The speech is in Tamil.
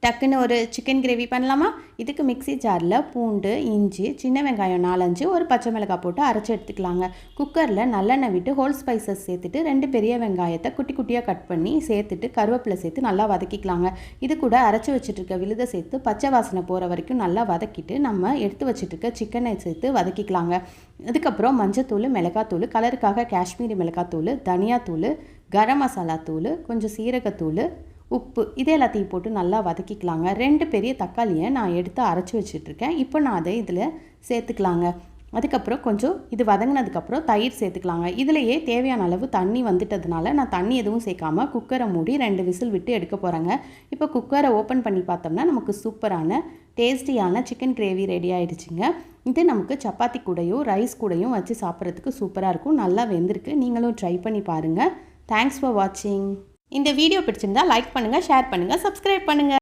டக்குன்னு ஒரு சிக்கன் கிரேவி பண்ணலாமா? இதுக்கு மிக்ஸி ஜாரில் பூண்டு, இஞ்சி, சின்ன வெங்காயம் 4-5, ஒரு பச்சை மிளகாய் போட்டு அரைச்சி எடுத்துக்கலாங்க. குக்கரில் நல்லெண்ணெய் விட்டு ஹோல் ஸ்பைசஸ் சேர்த்துட்டு 2 பெரிய வெங்காயத்தை குட்டி குட்டியாக கட் பண்ணி சேர்த்துட்டு கருவேப்பிலை சேர்த்து நல்லா வதக்கிக்கலாங்க. இது கூட அரைச்சி வச்சுட்டுருக்க விழுதை சேர்த்து பச்சை வாசனை போகிற வரைக்கும் நல்லா வதக்கிட்டு நம்ம எடுத்து வச்சுட்டுருக்க சிக்கனை சேர்த்து வதக்கிக்கலாங்க. அதுக்கப்புறம் மஞ்சத்தூள், மிளகாத்தூள், கலருக்காக காஷ்மீரி மிளகாத்தூள், தனியாத்தூள், கரம் மசாலா தூள், கொஞ்சம் சீரகத்தூள், உப்பு இது எல்லாத்தையும் போட்டு நல்லா வதக்கிக்கலாங்க. 2 பெரிய தக்காளியை நான் எடுத்து அரைச்சி வச்சிட்ருக்கேன். இப்போ நான் அதை இதில் சேர்த்துக்கலாங்க. அதுக்கப்புறம் கொஞ்சம் இது வதங்கினதுக்கப்புறம் தயிர் சேர்த்துக்கலாங்க. இதிலையே தேவையான அளவு தண்ணி வந்துட்டதுனால நான் தண்ணி எதுவும் சேர்க்காமல் குக்கரை மூடி 2 விசில் விட்டு எடுக்க போகிறேங்க. இப்போ குக்கரை ஓப்பன் பண்ணி பார்த்தோம்னா நமக்கு சூப்பரான டேஸ்டியான சிக்கன் கிரேவி ரெடி ஆகிடுச்சிங்க. இது நமக்கு சப்பாத்தி கூடையும் ரைஸ் கூடையும் வச்சு சாப்பிட்றதுக்கு சூப்பராக இருக்கும். நல்லா வெந்திருக்கு. நீங்களும் ட்ரை பண்ணி பாருங்கள். தேங்க்ஸ் ஃபார் வாட்சிங். இந்த வீடியோ பிடிச்சிருந்தா லைக் பண்ணுங்கள், ஷேர் பண்ணுங்கள், சப்ஸ்கிரைப் பண்ணுங்கள்.